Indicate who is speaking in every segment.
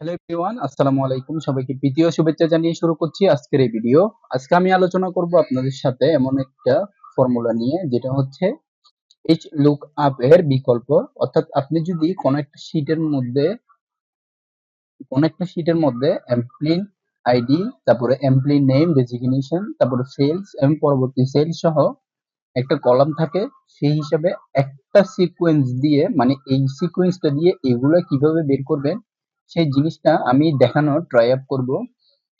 Speaker 1: Hello everyone, আসসালামু আলাইকুম। সবাইকে প্রীতি ও শুভেচ্ছা জানিয়ে শুরু করছি আজকের এই ভিডিও। আজকে আমি আলোচনা করব আপনাদের সাথে এমন একটা ফর্মুলা নিয়ে, যেটা হচ্ছে এইচ লুক আপ এর বিকল্প। অর্থাৎ আপনি যদি কোনো একটা শীটের মধ্যে এমপ্লয়ি আইডি, তারপরে এমপ্লয়ি নেম, ডেজিগনেশন, তারপরে সেলস এবং পরবর্তী সেলস সহ একটা কলাম থাকে, সেই হিসাবে একটা সিকোয়েন্স দিয়ে, মানে এই সিকোয়েন্সটা দিয়ে এগুলা কিভাবে বের করবেন সেই জিনিসটা আমি দেখানোর ট্রাই আপ করব।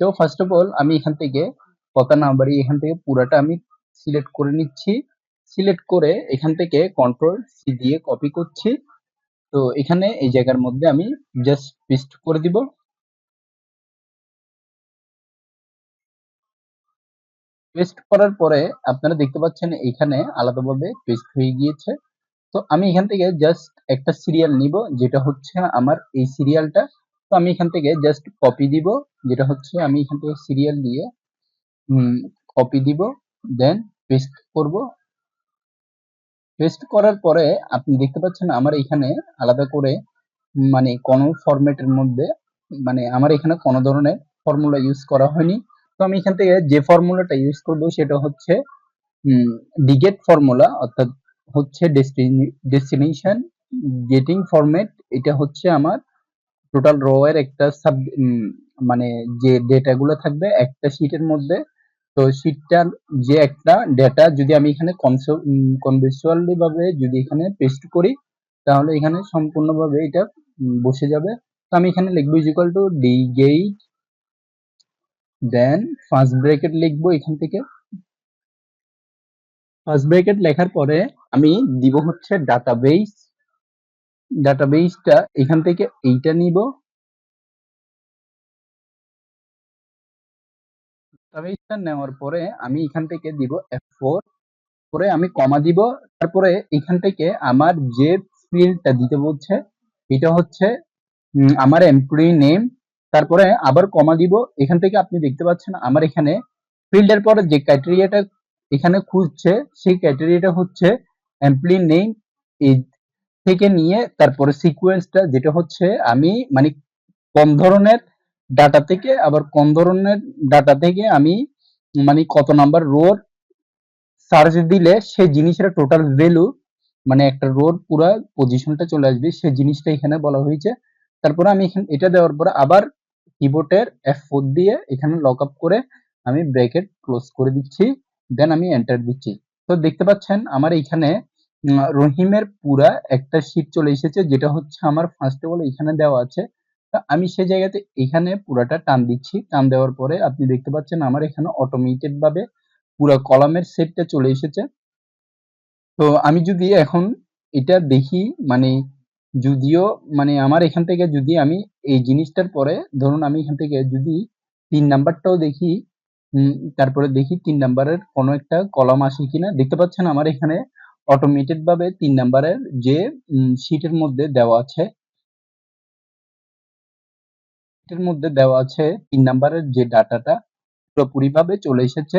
Speaker 1: তো ফার্স্ট অফ অল আমি এখান থেকে কথা না বাড়িয়ে এখান থেকে পুরাটা আমি সিলেক্ট করে নিচ্ছি। সিলেক্ট করে এখান থেকে কন্ট্রোল সি দিয়ে কপি করছি। তো এখানে এই জায়গার মধ্যে আমি জাস্ট পেস্ট করে দিব। পেস্ট করার পরে আপনারা দেখতে পাচ্ছেন এখানে আলাদাভাবে পেস্ট হয়ে গিয়েছে। তো আমি এখান থেকে জাস্ট একটা সিরিয়াল নিব, যেটা হচ্ছে আমার এই সিরিয়ালটা। তো আমি এখান থেকে জাস্ট কপি দিব, যেটা হচ্ছে আমি এখান থেকে সিরিয়াল দিয়ে কপি দিব, দেন পেস্ট করব। পেস্ট করার পরে আপনি দেখতে পাচ্ছেন আমার এখানে আলাদা করে, মানে কোনো ফরম্যাটের মধ্যে, মানে আমার এখানে কোনো ধরনের ফর্মুলা ইউজ করা হয়নি। তো আমি এখান থেকে যে ফর্মুলাটা ইউজ করব সেটা হচ্ছে ডিগেট ফর্মুলা, অর্থাৎ হচ্ছে ডেস্টিনেশন গেটিং ফরম্যাট। এটা হচ্ছে আমার টোটাল রো এর একটা মানে যে ডেটাগুলো থাকবে একটা শীটের মধ্যে। তো শীটটার যে একটা ডেটা যদি আমি এখানে কনভেনচুয়ালি ভাবে যদি এখানে পেস্ট করি, তাহলে এখানে সম্পূর্ণভাবে এটা বসে যাবে। তো আমি এখানে লিখবো is equal to d get, then first bracket লিখবো এখান থেকে। ফার্স্ট ব্র্যাকেট লেখার পরে আমি দিব হচ্ছে ডাটাবেস। ডাটাবেসটা এখান থেকে এইটা নিব। ডাটাবেসটা নেওয়ার পরে আমি এখান থেকে দিব F4, পরে আমি কমা দিব। তারপরে এখান থেকে আমার যে ফিল্ডটা দিতে বলছে এটা হচ্ছে আমার এমপ্লয়ি নেম। তারপরে আবার কমা দিব। এখান থেকে আপনি দেখতে পাচ্ছেন আমার এখানে ফিল্ডের পরে যে ক্রাইটেরিয়াটা এখানে খুঁজছে সেই ক্রাইটেরিয়াটা হচ্ছে এমপ্লয়ি নেম এই থেকে নিয়ে তারপরে সিকোয়েন্সটা, যেটা হচ্ছে আমি মানে কোন ধরনের ডাটা থেকে আবার কোন ধরনের ডাটা থেকে আমি মানে কত নাম্বার রোর সার্চ দিলে সেই জিনিসের টোটাল ভ্যালু, মানে একটা রোর পুরো পজিশনটা চলে আসবে, সেই জিনিসটা এখানে বলা হয়েছে। তারপরে আমি এখানে এটা দেওয়ার পরে আবার কিবোর্ডের F4 দিয়ে এখানে লক আপ করে আমি ব্র্যাকেট ক্লোজ করে দিচ্ছি, দেন আমি এন্টার দিচ্ছি। তো দেখতে পাচ্ছেন আমার এখানে রহিমের পুরা একটা শীট চলে এসেছে, যেটা হচ্ছে আমার ফার্স্ট অফ অল এখানে দেওয়া আছে। তো আমি সেই জায়গাতে এখানে পুরাটা টান দিচ্ছি। টান দেওয়ার পরে আপনি দেখতে পাচ্ছেন আমার এখানে অটোমেটেড ভাবে পুরো কলামের সেটটা চলে এসেছে। তো আমি যদি এখন এটা দেখি, মানে যদিও মানে আমার এখান থেকে যদি আমি এই জিনিসটার পরে ধরুন আমি এখান থেকে যদি 3 নাম্বারটাও দেখি, তারপরে দেখি 3 নাম্বারের কোনো একটা কলাম আসে কিনা। দেখতে পাচ্ছেন আমার এখানে অটোমেটেড ভাবে 3 নাম্বারের যে শীটের মধ্যে দেওয়া আছে, এটার মধ্যে দেওয়া আছে 3 নাম্বারের যে ডাটাটা পুরোপুরিভাবে চলে এসেছে।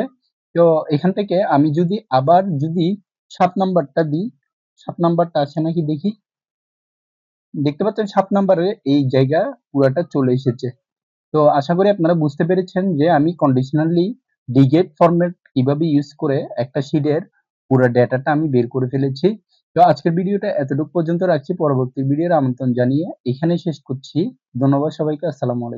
Speaker 1: তো এখান থেকে আমি যদি আবার যদি 7 নাম্বারটা দিই, 7 নাম্বারটা আছে নাকি দেখি। দেখতে পাচ্ছেন 7 নাম্বারে এই জায়গা পুরাটা চলে এসেছে। তো আশা করি আপনারা বুঝতে পেরেছেন যে আমি কন্ডিশনালি ডিগেট ফরম্যাট কিভাবে ইউজ করে একটা শীটের পুরো ডেটাটা আমি বের করে ফেলেছি। তো আজকের ভিডিওটা এতটুকু পর্যন্ত রাখছি। পরবর্তী ভিডিওর আমন্ত্রণ জানিয়ে এখানেই শেষ করছি। ধন্যবাদ সবাইকে। আসসালামু আলাইকুম।